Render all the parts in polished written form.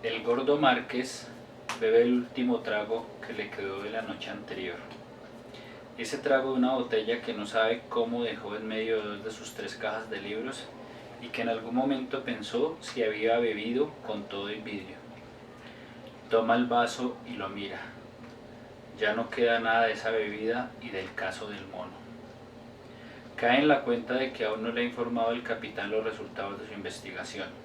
El gordo Márquez bebe el último trago que le quedó de la noche anterior. Ese trago de una botella que no sabe cómo dejó en medio de dos de sus 3 cajas de libros y que en algún momento pensó si había bebido con todo y vidrio. Toma el vaso y lo mira. Ya no queda nada de esa bebida y del caso del mono. Cae en la cuenta de que aún no le ha informado el capitán los resultados de su investigación.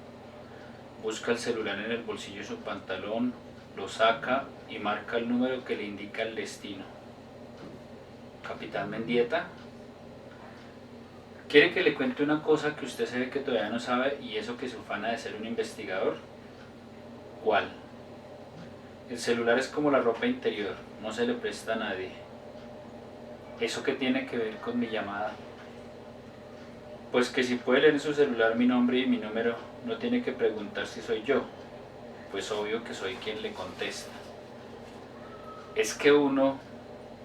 Busca el celular en el bolsillo de su pantalón, lo saca y marca el número que le indica el destino. Capitán Mendieta, ¿quiere que le cuente una cosa que usted se ve que todavía no sabe y eso que se ufana de ser un investigador? ¿Cuál? El celular es como la ropa interior, no se le presta a nadie. ¿Eso qué tiene que ver con mi llamada? Pues que si puede leer en su celular mi nombre y mi número, no tiene que preguntar si soy yo, pues obvio que soy quien le contesta. Es que uno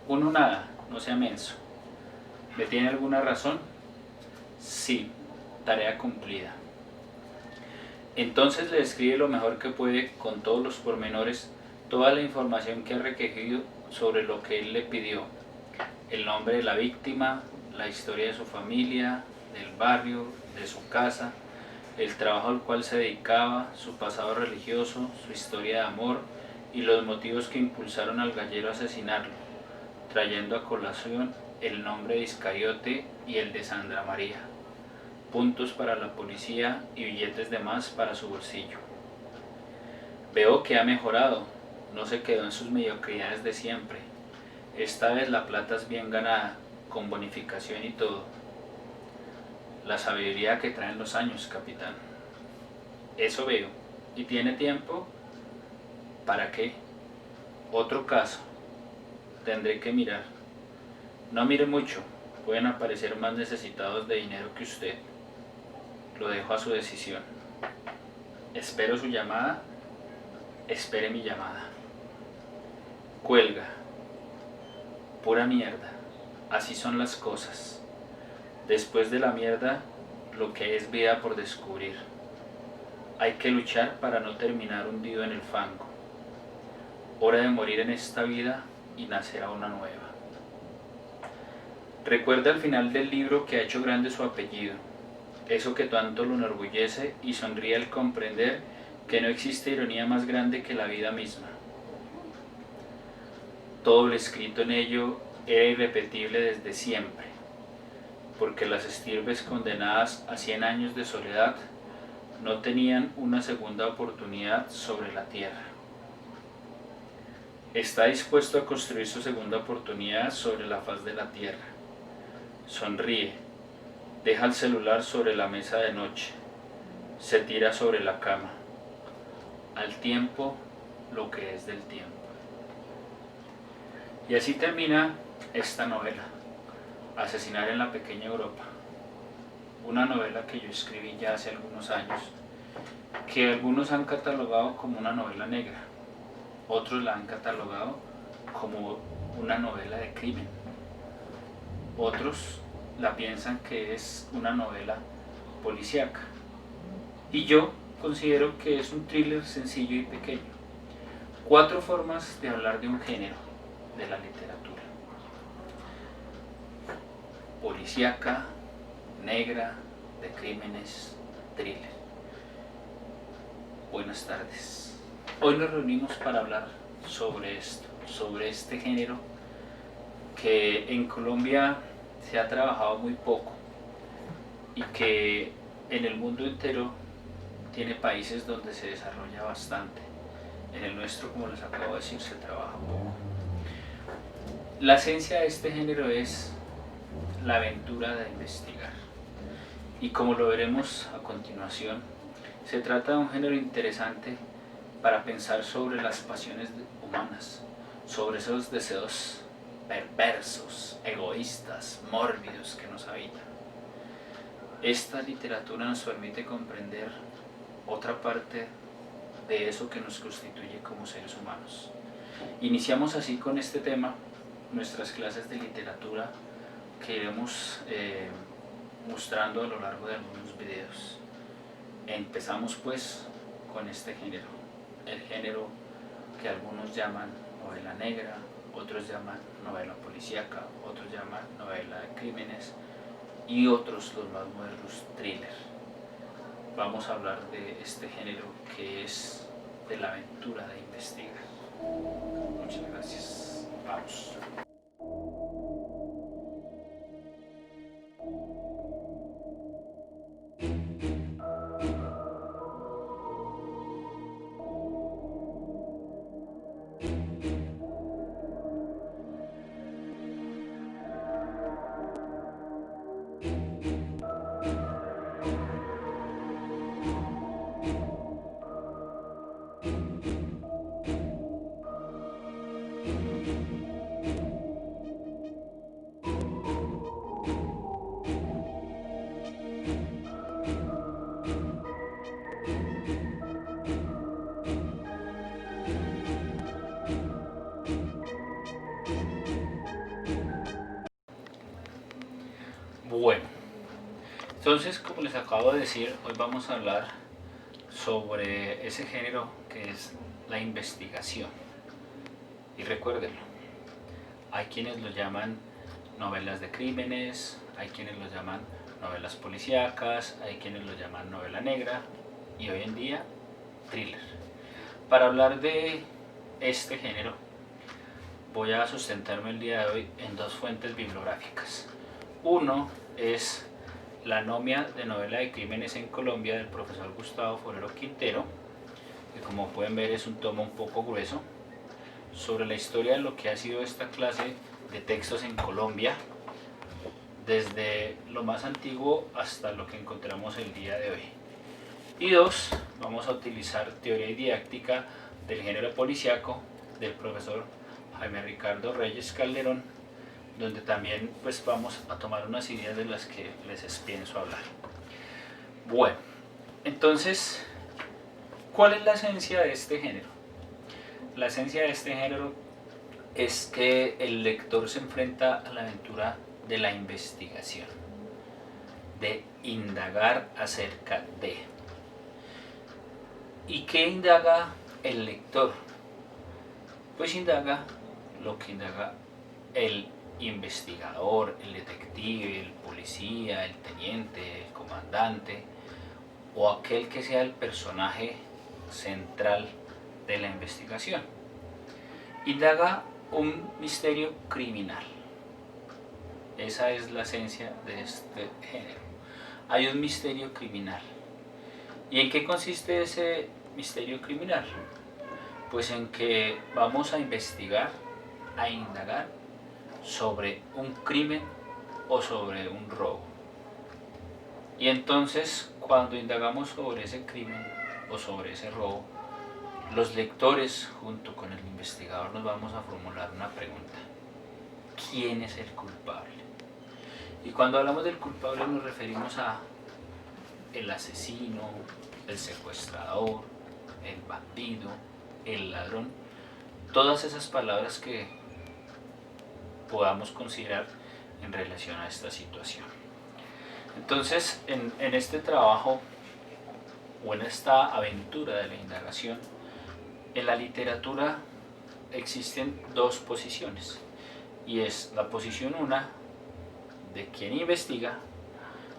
nada, no sea menso. ¿Me tiene alguna razón? Sí, tarea cumplida. Entonces le describe lo mejor que puede, con todos los pormenores, toda la información que ha recogido sobre lo que él le pidió. El nombre de la víctima, la historia de su familia, del barrio, de su casa, el trabajo al cual se dedicaba, su pasado religioso, su historia de amor y los motivos que impulsaron al gallero a asesinarlo, trayendo a colación el nombre de Iscariote y el de Sandra María. Puntos para la policía y billetes de más para su bolsillo. Veo que ha mejorado, no se quedó en sus mediocridades de siempre. Esta vez la plata es bien ganada, con bonificación y todo. La sabiduría que traen los años, capitán. Eso veo. ¿Y tiene tiempo? ¿Para qué? Otro caso. Tendré que mirar. No mire mucho, pueden aparecer más necesitados de dinero que usted. Lo dejo a su decisión. Espero su llamada. Espere mi llamada. Cuelga. Pura mierda. Así son las cosas. Después de la mierda, lo que es vida por descubrir. Hay que luchar para no terminar hundido en el fango. Hora de morir en esta vida y nacer a una nueva. Recuerda al final del libro que ha hecho grande su apellido, eso que tanto lo enorgullece, y sonríe al comprender que no existe ironía más grande que la vida misma. Todo lo escrito en ello era irrepetible desde siempre, porque las estirpes condenadas a 100 años de soledad no tenían una segunda oportunidad sobre la tierra. Está dispuesto a construir su segunda oportunidad sobre la faz de la tierra. Sonríe, deja el celular sobre la mesa de noche, se tira sobre la cama. Al tiempo, lo que es del tiempo. Y así termina esta novela, Asesinar en la Pequeña Europa. Una novela que yo escribí ya hace algunos años, que algunos han catalogado como una novela negra, otros la han catalogado como una novela de crimen, otros la piensan que es una novela policíaca, y yo considero que es un thriller sencillo y pequeño. 4 formas de hablar de un género de la literatura: policíaca, negra, de crímenes, thriller. Buenas tardes. Hoy nos reunimos para hablar sobre esto, sobre este género que en Colombia se ha trabajado muy poco y que en el mundo entero tiene países donde se desarrolla bastante. En el nuestro, como les acabo de decir, se trabaja poco. La esencia de este género es la aventura de investigar. Y como lo veremos a continuación, se trata de un género interesante para pensar sobre las pasiones humanas, sobre esos deseos perversos, egoístas, mórbidos que nos habitan. Esta literatura nos permite comprender otra parte de eso que nos constituye como seres humanos. Iniciamos así con este tema nuestras clases de literatura que iremos mostrando a lo largo de algunos videos. Empezamos pues con este género. el género que algunos llaman novela negra, otros llaman novela policíaca, otros llaman novela de crímenes y otros, los más modernos, thriller. Vamos a hablar de este género que es de la aventura de investigar. Muchas gracias. Vamos. Bueno, entonces, como les acabo de decir, hoy vamos a hablar sobre ese género que es la investigación. Y recuérdenlo, hay quienes lo llaman novelas de crímenes, hay quienes lo llaman novelas policíacas, hay quienes lo llaman novela negra y hoy en día thriller. Para hablar de este género voy a sustentarme el día de hoy en dos fuentes bibliográficas. Uno es La anomia de novela de crímenes en Colombia del profesor Gustavo Forero Quintero, que como pueden ver es un tomo un poco grueso, sobre la historia de lo que ha sido esta clase de textos en Colombia, desde lo más antiguo hasta lo que encontramos el día de hoy. Y dos, vamos a utilizar Teoría y didáctica del género policíaco del profesor Jaime Ricardo Reyes Calderón, donde también pues vamos a tomar unas ideas de las que les pienso hablar. Bueno, entonces, ¿cuál es la esencia de este género? La esencia de este género es que el lector se enfrenta a la aventura de la investigación, de indagar acerca de. ¿Y qué indaga el lector? Pues indaga lo que indaga el investigador, el detective, el policía, el teniente, el comandante o aquel que sea el personaje central de la investigación. Indaga un misterio criminal. Esa es la esencia de este género. Hay un misterio criminal. ¿Y en qué consiste ese misterio criminal? Pues en que vamos a investigar, a indagar sobre un crimen o sobre un robo. Y entonces, cuando indagamos sobre ese crimen o sobre ese robo, los lectores, junto con el investigador, nos vamos a formular una pregunta: ¿quién es el culpable? Y cuando hablamos del culpable nos referimos a el asesino, el secuestrador, el bandido, el ladrón, todas esas palabras que podamos considerar en relación a esta situación. Entonces, en este trabajo o en esta aventura de la indagación, en la literatura existen dos posiciones, y es la posición 1 de quien investiga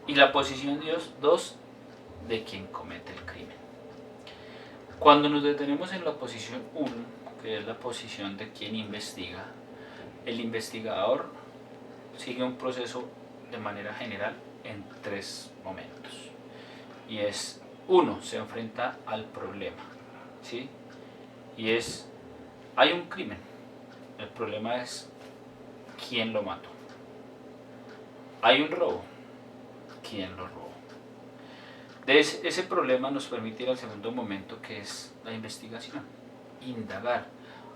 y la posición 2 de quien comete el crimen. Cuando nos detenemos en la posición 1, que es la posición de quien investiga, el investigador sigue un proceso de manera general en 3 momentos. Y es, 1, se enfrenta al problema, ¿sí? Y es, hay un crimen, el problema es quién lo mató. Hay un robo, quién lo robó. De ese problema nos permite ir al segundo momento, que es la investigación, indagar,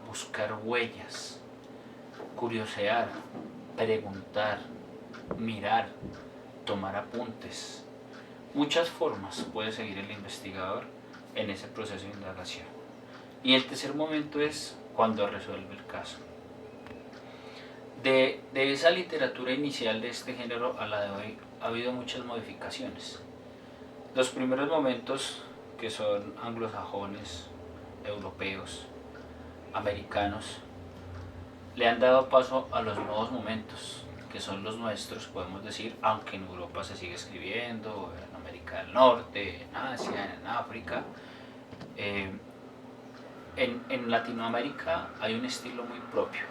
buscar huellas, curiosear, preguntar, mirar, tomar apuntes. Muchas formas puede seguir el investigador en ese proceso de indagación. Y el tercer momento es cuando resuelve el caso. De esa literatura inicial de este género a la de hoy ha habido muchas modificaciones. Los primeros momentos, que son anglosajones, europeos, americanos, le han dado paso a los nuevos momentos, que son los nuestros, podemos decir, aunque en Europa se sigue escribiendo, en América del Norte, en Asia, en África. En Latinoamérica hay un estilo muy propio,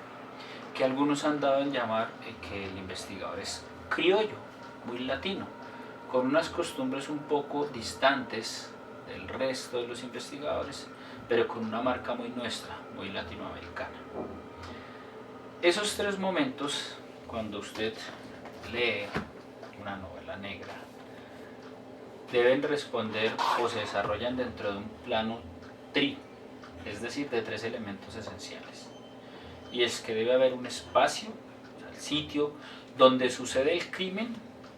que algunos han dado en llamar que el investigador es criollo, muy latino, con unas costumbres un poco distantes del resto de los investigadores, pero con una marca muy nuestra, muy latinoamericana. Esos tres momentos, cuando usted lee una novela negra, deben responder o se desarrollan dentro de un plano es decir, de tres elementos esenciales. Y es que debe haber un espacio, o sea, el sitio donde sucede el crimen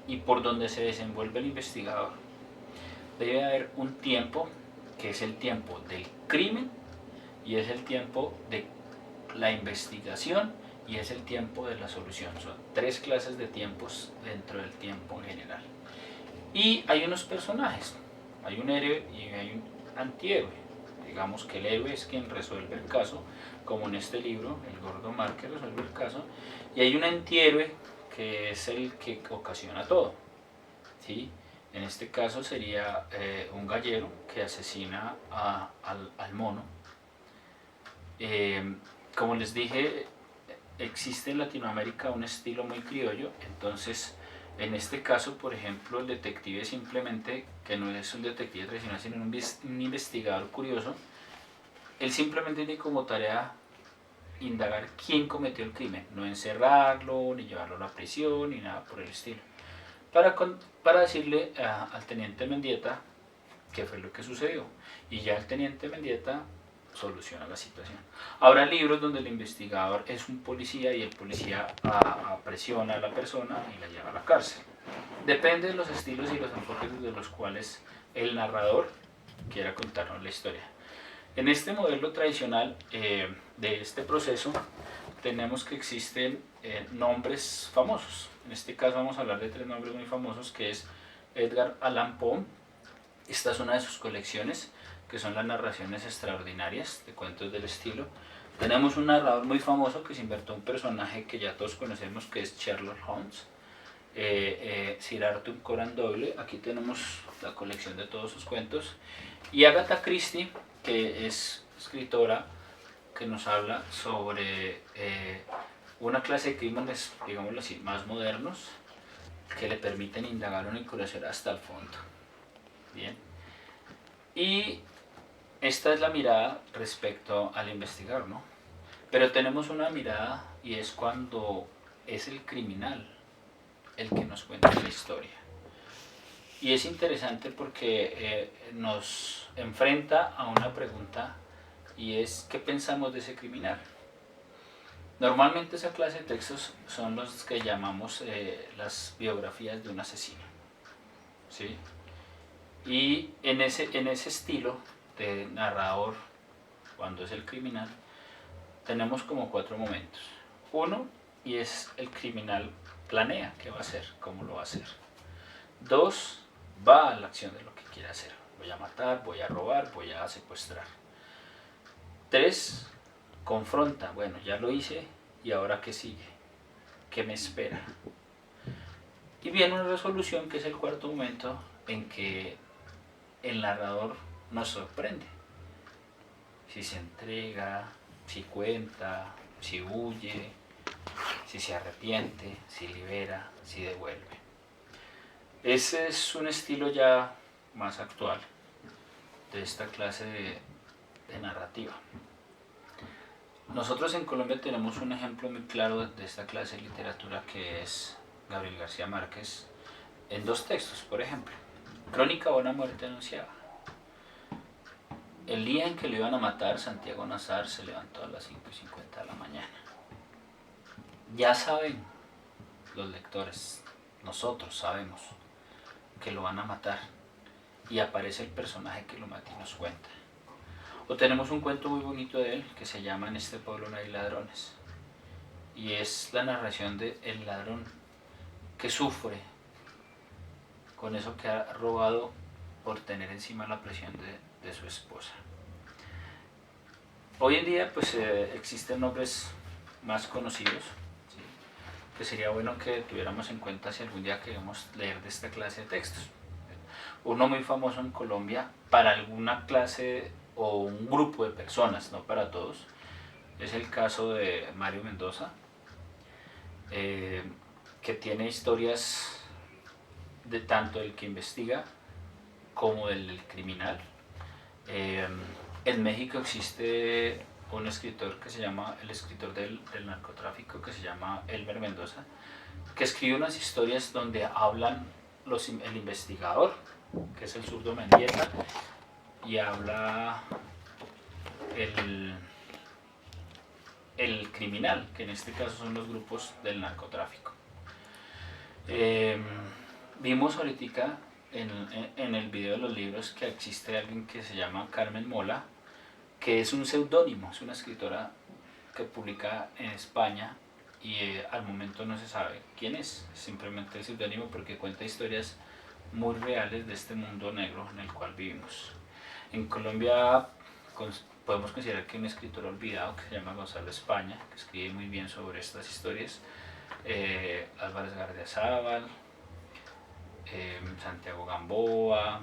y por donde se desenvuelve el investigador. Debe haber un tiempo, que es el tiempo del crimen, y es el tiempo de la investigación, y es el tiempo de la solución. Son tres clases de tiempos dentro del tiempo en general. Y hay unos personajes, hay un héroe y hay un antihéroe. Digamos que el héroe es quien resuelve el caso, como en este libro, el gordo Márquez resuelve el caso, y hay un antihéroe que es el que ocasiona todo, ¿sí? En este caso sería un gallero que asesina al mono. Como les dije, existe en Latinoamérica un estilo muy criollo, entonces en este caso, por ejemplo, el detective simplemente, que no es un detective tradicional, sino un investigador curioso, él simplemente tiene como tarea indagar quién cometió el crimen, no encerrarlo, ni llevarlo a la prisión, ni nada por el estilo. Para decirle al teniente Mendieta qué fue lo que sucedió. Y ya el teniente Mendieta soluciona la situación. Habrá libros donde el investigador es un policía y el policía presiona a la persona y la lleva a la cárcel. Depende de los estilos y los enfoques de los cuales el narrador quiera contarnos la historia. En este modelo tradicional de este proceso tenemos que existen nombres famosos. En este caso vamos a hablar de tres nombres muy famosos, que es Edgar Allan Poe. Esta es una de sus colecciones, que son las narraciones extraordinarias de cuentos del estilo. Tenemos un narrador muy famoso que se inventó un personaje que ya todos conocemos, que es Sherlock Holmes. Sir Arthur Conan Doyle, aquí tenemos la colección de todos sus cuentos. Y Agatha Christie, que es escritora que nos habla sobre una clase de crímenes, digámoslo así, más modernos, que le permiten indagar una curiosidad hasta el fondo. Bien. Y esta es la mirada respecto al investigador, ¿no? Pero tenemos una mirada, y es cuando es el criminal el que nos cuenta la historia. Y es interesante porque nos enfrenta a una pregunta, y es ¿qué pensamos de ese criminal? Normalmente esa clase de textos son los que llamamos las biografías de un asesino, ¿sí? Y en ese estilo de narrador, cuando es el criminal, tenemos como cuatro momentos. Uno, y es el criminal planea qué va a hacer, cómo lo va a hacer. Dos, va a la acción de lo que quiere hacer. Voy a matar, voy a robar, voy a secuestrar. Tres, confronta. Bueno, ya lo hice, ¿y ahora qué sigue? ¿Qué me espera? Y viene una resolución, que es el cuarto momento, en que el narrador nos sorprende. Si se entrega, si cuenta, si huye, si se arrepiente, si libera, si devuelve. Ese es un estilo ya más actual de esta clase de narrativa. Nosotros en Colombia tenemos un ejemplo muy claro de esta clase de literatura, que es Gabriel García Márquez, en dos textos, por ejemplo. Crónica de una muerte anunciada. El día en que lo iban a matar, Santiago Nazar se levantó a las 5:50 de la mañana. Ya saben los lectores, nosotros sabemos que lo van a matar, y aparece el personaje que lo mata y nos cuenta. O tenemos un cuento muy bonito de él que se llama En este pueblo no hay ladrones, y es la narración de el ladrón que sufre con eso que ha robado por tener encima la presión de su esposa. Hoy en día pues existen nombres más conocidos, ¿sí? Que sería bueno que tuviéramos en cuenta si algún día queremos leer de esta clase de textos. Uno muy famoso en Colombia para alguna clase o un grupo de personas, no para todos, es el caso de Mario Mendoza, eh, que tiene historias de tanto del que investiga como del criminal. Eh, en México existe un escritor que se llama, el escritor del narcotráfico, que se llama Elmer Mendoza, que escribe unas historias donde hablan el investigador, que es el zurdo Mendieta, y habla el criminal, que en este caso son los grupos del narcotráfico. Vimos ahorita en el video de los libros que existe alguien que se llama Carmen Mola, que es un seudónimo, es una escritora que publica en España y al momento no se sabe quién es, simplemente el seudónimo porque cuenta historias muy reales de este mundo negro en el cual vivimos. En Colombia podemos considerar que hay un escritor olvidado que se llama Gonzalo España, que escribe muy bien sobre estas historias, Álvarez Gardiazabal, Santiago Gamboa,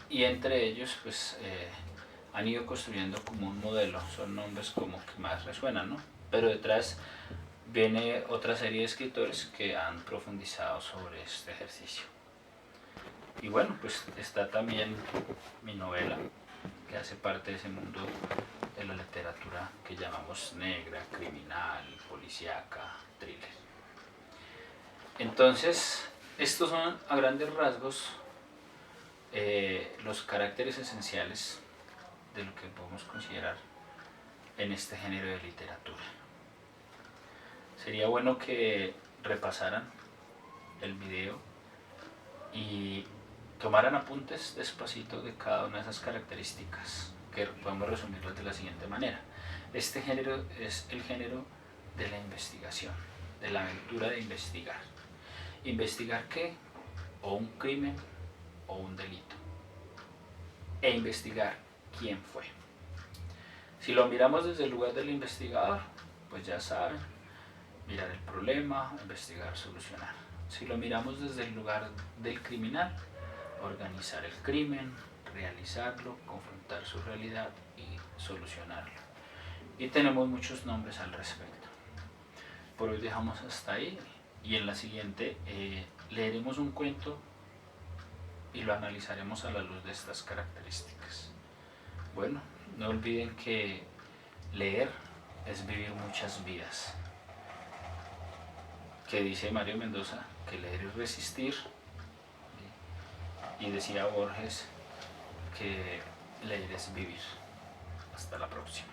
y entre ellos pues han ido construyendo como un modelo, son nombres como que más resuenan, ¿no? Pero detrás viene otra serie de escritores que han profundizado sobre este ejercicio. Y bueno, pues está también mi novela, que hace parte de ese mundo de la literatura que llamamos negra, criminal, policíaca, thriller. Entonces, estos son a grandes rasgos los caracteres esenciales de lo que podemos considerar en este género de literatura. Sería bueno que repasaran el video y tomaran apuntes despacito de cada una de esas características, que podemos resumirlas de la siguiente manera. Este género es el género de la investigación, de la aventura de investigar. ¿Investigar qué? O un crimen o un delito. E investigar quién fue. Si lo miramos desde el lugar del investigador, pues ya saben, mirar el problema, investigar, solucionar. Si lo miramos desde el lugar del criminal, organizar el crimen, realizarlo, confrontar su realidad y solucionarlo. Y tenemos muchos nombres al respecto. Por hoy dejamos hasta ahí y en la siguiente leeremos un cuento y lo analizaremos a la luz de estas características. Bueno, no olviden que leer es vivir muchas vidas. Que dice Mario Mendoza que leer es resistir, y decía Borges que leer es vivir. Hasta la próxima.